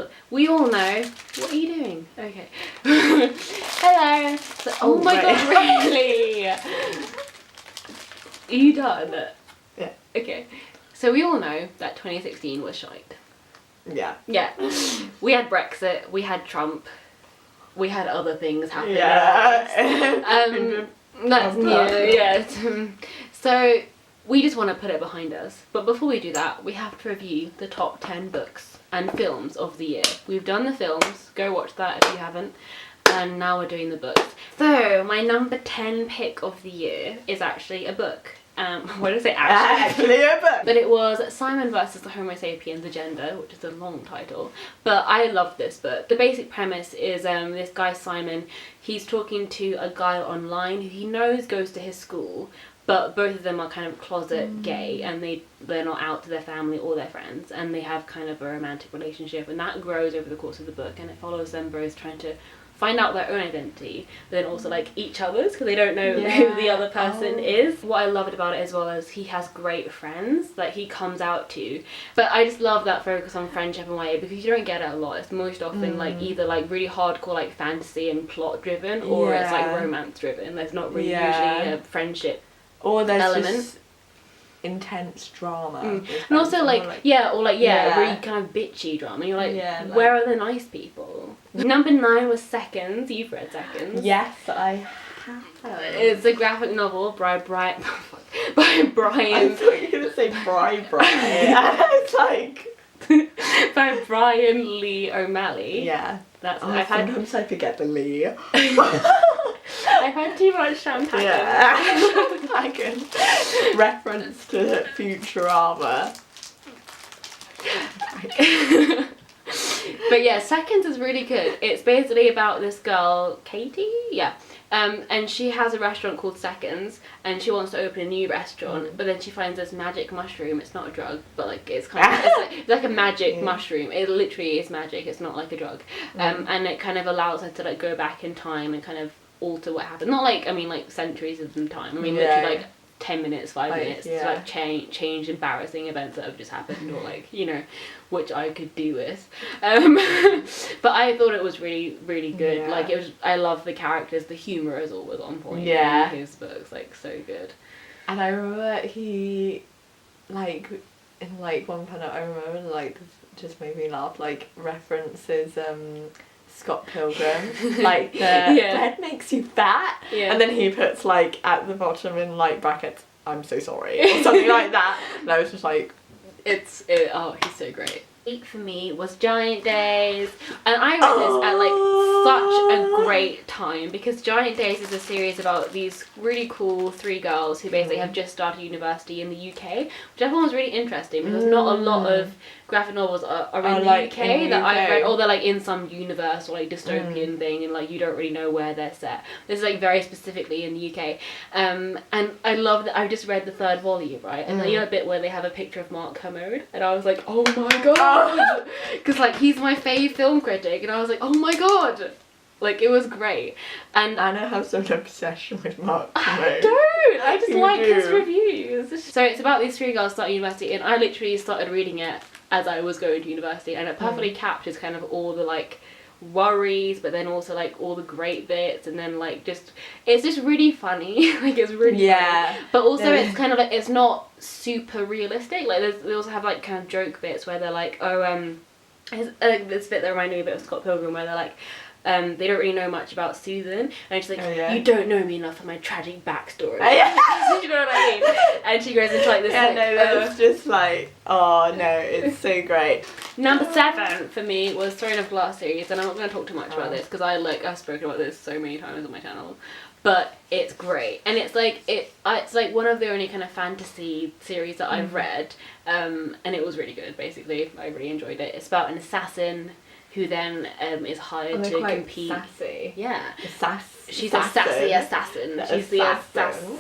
well, we all know. What are you doing? Okay. Hello. So, oh my god, really? Are you done? Yeah. Okay. So we all know that 2016 was shite. Yeah. Yeah. We had Brexit, we had Trump, we had other things happening. Yeah. That's yeah. So we just want to put it behind us. But before we do that, we have to review the top 10 books and films of the year. We've done the films, go watch that if you haven't. And now we're doing the books. So my number 10 pick of the year is actually a book. What did I say? Actually a book. But it was Simon versus the Homo sapiens Agenda, which is a long title. But I love this book. The basic premise is this guy Simon, he's talking to a guy online who he knows goes to his school, but both of them are kind of closet gay, and they're not out to their family or their friends, and they have kind of a romantic relationship, and that grows over the course of the book, and it follows them both trying to find out their own identity, but then also like each other's, because they don't know who the other person is. What I loved about it as well is he has great friends that he comes out to, but I just love that focus on friendship and YA, because you don't get it a lot. It's most often like either like really hardcore like fantasy and plot driven, or it's like romance driven. There's not really usually a friendship or there's element. Just intense drama. And also like really kind of bitchy drama. You're like, where are the nice people? Number 9 was Seconds. You've read Seconds. Yes, I have. It's a graphic novel by Brian. I thought you were gonna say Brian. It's like by Brian Lee O'Malley. Yeah. That's sometimes I forget the Lee. I've had too much champagne. Yeah. I can reference to Futurama. But yeah, Seconds is really good. It's basically about this girl, Katie? Yeah. And she has a restaurant called Seconds, and she wants to open a new restaurant, but then she finds this magic mushroom. It's not a drug, but like it's kind of it's like a magic mushroom. It literally is magic. It's not like a drug. And it kind of allows her to like go back in time and kind of alter what happened. Not like, I mean like centuries of time. I mean literally like 10 minutes, 5 minutes to like change embarrassing events that have just happened, or like, you know, which I could do with. But I thought it was really, really good. Like it was, I love the characters, the humour is always on point in his books, like so good. And I remember he, like, in like one panel, I remember like, just made me laugh, like references Scott Pilgrim, like the bread makes you fat, and then he puts like at the bottom in like brackets, I'm so sorry, or something like that. And I was just like, he's so great. 8 for me was Giant Days, and I read this at like such a great time, because Giant Days is a series about these really cool 3 girls who basically have just started university in the UK, which I thought was really interesting, because not a lot of graphic novels are in the UK that I've read, or they're like in some universe or like dystopian thing, and like you don't really know where they're set. This is like very specifically in the UK, and I love that. I've just read the 3rd volume, right, and then you know a bit where they have a picture of Mark Kermode, and I was like, oh my god, because like he's my fave film critic, and I was like, oh my god. Like, it was great. And Anna has an obsession with Mark Kermode. I don't! I just like his reviews. So it's about these 3 girls starting university, and I literally started reading it as I was going to university, and it perfectly captures kind of all the like worries, but then also like all the great bits, and then like it's just really funny. Like it's really funny. But also it's kind of like, it's not super realistic. Like they also have like kind of joke bits where they're like, this bit that reminded me a bit of Scott Pilgrim, where they're like, they don't really know much about Susan, and she's like, you don't know me enough for my tragic backstory. You know what I mean? And she goes into like this it's just like, oh no, it's so great. Number 7 for me was Throne of Glass series, and I'm not going to talk too much about this, because I've spoken about this so many times on my channel, but it's great, and it's like one of the only kind of fantasy series that I've read, and it was really good. Basically, I really enjoyed it. It's about an assassin who then is hired to compete. Sassy. Yeah. She's assassin. a sassy assassin. She's the assassin.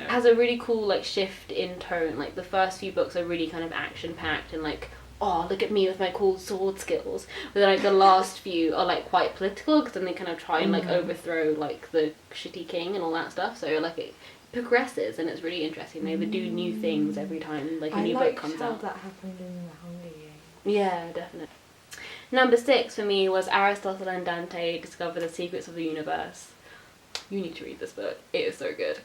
Has a really cool like shift in tone. Like the first few books are really kind of action packed and like, oh, look at me with my cool sword skills. But then like the last few are like quite political, because then they kind of try and like overthrow like the shitty king and all that stuff. So like it progresses, and it's really interesting. They do new things every time like a new book comes out. That happened in The Hunger Games. Yeah, definitely. Number 6 for me was Aristotle and Dante Discover the Secrets of the Universe. You need to read this book. It is so good.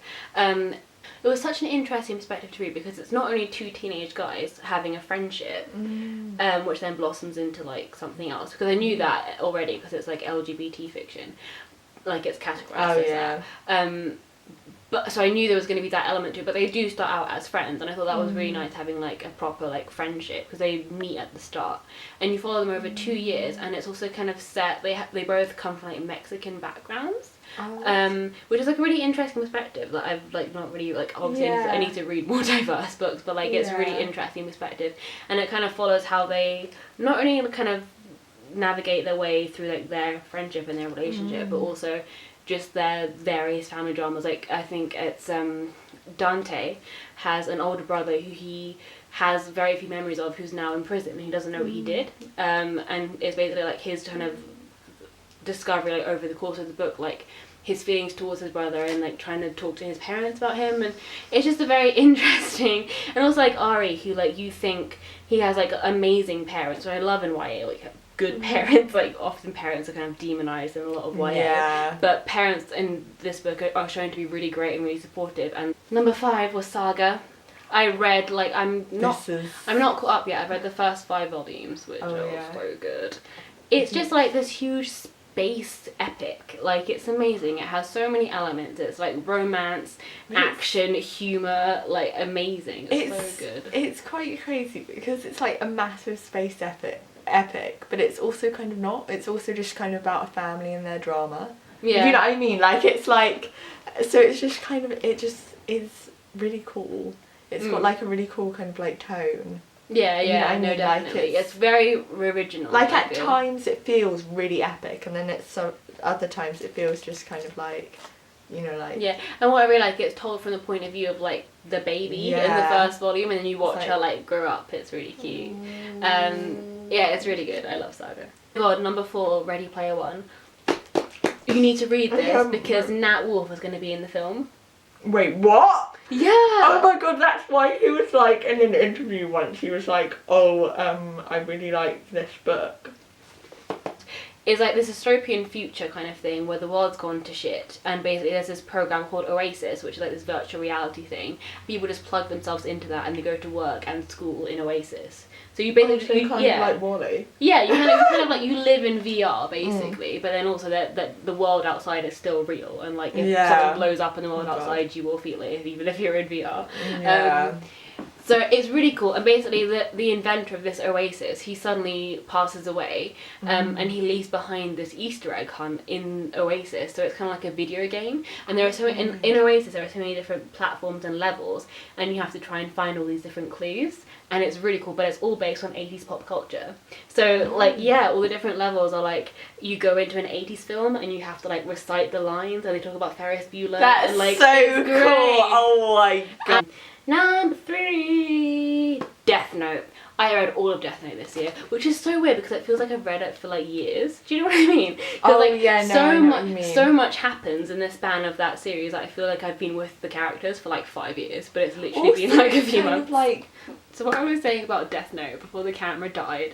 It was such an interesting perspective to read because it's not only two teenage guys having a friendship, which then blossoms into like something else. Because I knew that already because it's like LGBT fiction, like it's categorized as that. But so I knew there was going to be that element to it. But they do start out as friends, and I thought that was really nice having like a proper like friendship because they meet at the start, and you follow them over 2 years, and it's also kind of set. They both come from like Mexican backgrounds. Which is like a really interesting perspective that I've like not really like obviously I need to read more diverse books, but like it's a really interesting perspective, and it kind of follows how they not only kind of navigate their way through like their friendship and their relationship, but also just their various family dramas. Like I think it's Dante has an older brother who he has very few memories of, who's now in prison and he doesn't know what he did, and it's basically like his kind of discovery like over the course of the book, like his feelings towards his brother and like trying to talk to his parents about him, and it's just a very interesting. And also like Ari, who like you think he has like amazing parents, which I love in YA, like good parents. Like often parents are kind of demonized in a lot of YA, but parents in this book are shown to be really great and really supportive. And number 5 was Saga. I read like I'm not caught up yet. I've read the first 5 volumes, which are so good. It's just like this huge space epic. Like it's amazing. It has so many elements. It's like romance, action, humor, like amazing. It's so good. It's quite crazy because it's like a massive space epic, but it's also kind of not. It's also just kind of about a family and their drama. Yeah. You know what I mean? Like it's like, so it's just kind of, it just is really cool. It's got like a really cool kind of like tone. Yeah, you know, I know, definitely. Like it's very original. Like at times it feels really epic, and then it's so other times it feels just kind of like, you know, like and what I really like, it's told from the point of view of like the baby in the first volume, and then you watch her like grow up. It's really cute. It's really good. I love Saga. God, number 4, Ready Player One. You need to read this because Nat Wolff is going to be in the film. Wait, what? Yeah. Oh my god, that's why he was like in an interview once. He was like, I really like this book. It's like this dystopian future kind of thing where the world's gone to shit, and basically there's this program called Oasis, which is like this virtual reality thing. People just plug themselves into that and they go to work and school in Oasis. So you basically kind of like WALL-E. Yeah, you kind of like you live in VR basically, but then also that the world outside is still real, and like if something blows up in the world outside, you will feel it even if you're in VR. Yeah. So it's really cool, and basically the inventor of this Oasis, he suddenly passes away, and he leaves behind this Easter egg hunt in Oasis. So it's kind of like a video game, and there are so in Oasis there are so many different platforms and levels, and you have to try and find all these different clues, and it's really cool. But it's all based on 80s pop culture. So like all the different levels are like you go into an 80s film and you have to like recite the lines, and they talk about Ferris Bueller. That's and, like, so cool. Oh my god. Number 3, Death Note. I read all of Death Note this year, which is so weird because it feels like I've read it for like years. Do you know what I mean? So much happens in the span of that series. I feel like I've been with the characters for like 5 years, but it's literally been like a few months. So what I was saying about Death Note before the camera died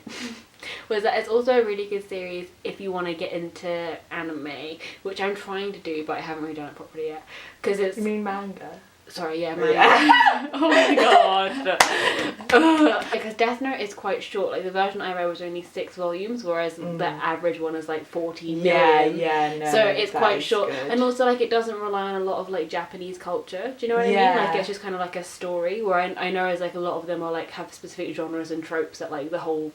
was that it's also a really good series if you want to get into anime, which I'm trying to do, but I haven't really done it properly yet. Cause it's, you mean manga? Sorry, manga. Oh my god. Because Death Note is quite short. Like the version I read was only 6 volumes, whereas the average one is like 14 million. No, so it's quite short. Good. And also like it doesn't rely on a lot of like Japanese culture. Do you know what I mean? Like it's just kind of like a story where I know as like a lot of them are like have specific genres and tropes that like the whole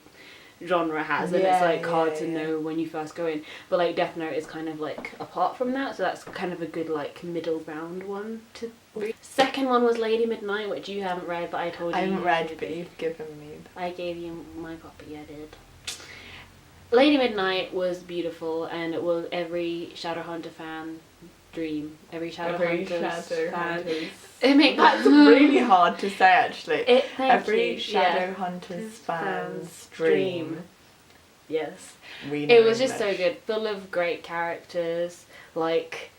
genre has, and it's like hard to know when you first go in, but like Death Note is kind of like apart from that, so that's kind of a good like middle ground one to read. Second one was Lady Midnight, which you haven't read, but I told you. I haven't read, but you've given me. I gave you my copy. I did. Lady Midnight was beautiful, and it was every Shadowhunter fan dream. Every Shadowhunter fan. That's really hard to say actually. Every Shadowhunters fan's dream. Yes. It was just so good, full of great characters, like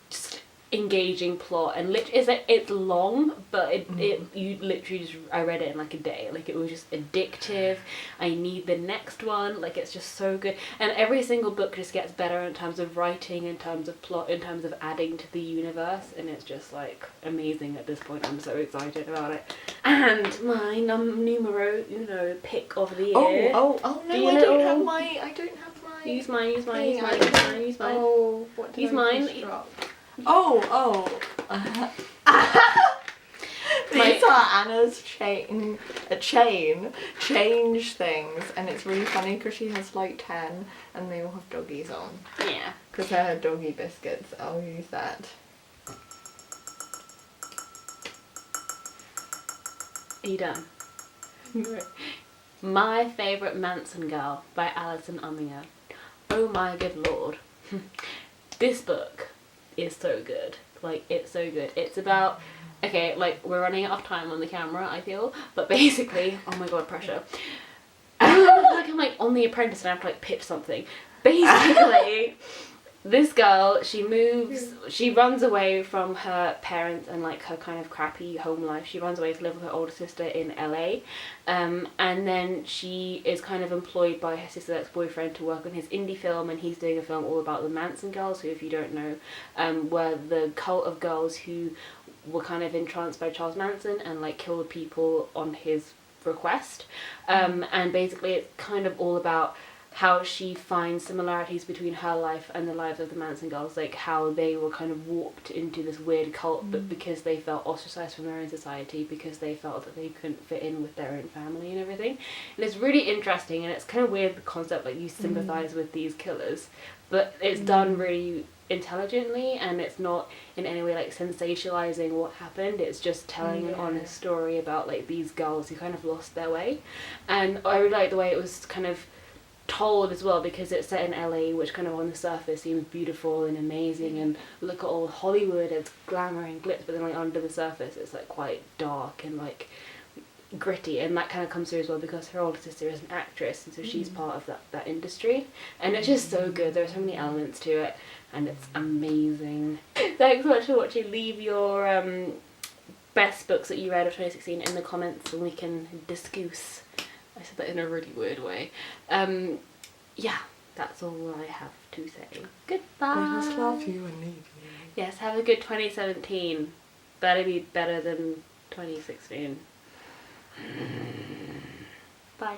just engaging plot, and it's long, but you literally just, I read it in like a day. Like, it was just addictive. I need the next one. Like, it's just so good, and every single book just gets better in terms of writing, in terms of plot, in terms of adding to the universe, and it's just like amazing at this point. I'm so excited about it. And my numero uno pick of the year. Oh no, I don't have my Use mine. Oh, what did Use I mine. just drop? These are Anna's chain change things, and it's really funny because she has like 10 and they all have doggies on. Yeah. Because they're her doggy biscuits. I'll use that. Are you done? My Favourite Manson Girl by Alison Umminger. Oh my good lord. This book is so good. Like, it's so good. It's about, okay, like, we're running out of time on the camera, I feel, but basically, oh my god, pressure. I feel like I'm like on The Apprentice and I have to like pitch something. Basically, this girl, she runs away from her parents and like her kind of crappy home life. She runs away to live with her older sister in LA, and then she is kind of employed by her sister's ex-boyfriend to work on his indie film, and he's doing a film all about the Manson girls, who, if you don't know, were the cult of girls who were kind of entranced by Charles Manson and like killed people on his request. And basically it's kind of all about how she finds similarities between her life and the lives of the Manson girls, like how they were kind of warped into this weird cult, but because they felt ostracized from their own society, because they felt that they couldn't fit in with their own family and everything. And it's really interesting, and it's kind of weird, the concept, like, you sympathize with these killers, but it's done really intelligently, and it's not in any way like sensationalizing what happened. It's just telling an honest story about like these girls who kind of lost their way. And I really like the way it was kind of told as well, because it's set in LA, which kind of on the surface seems beautiful and amazing, and look at all Hollywood, it's glamour and glitz, but then like under the surface it's like quite dark and like gritty, and that kind of comes through as well because her older sister is an actress, and so she's part of that industry, and it's just so good. There are so many elements to it, and it's amazing. Thanks so much for watching. Leave your best books that you read of 2016 in the comments and we can discuss. I said that in a really weird way. Yeah, that's all I have to say. Goodbye. I just love you and leave you. Yes, have a good 2017. Better be better than 2016. Bye.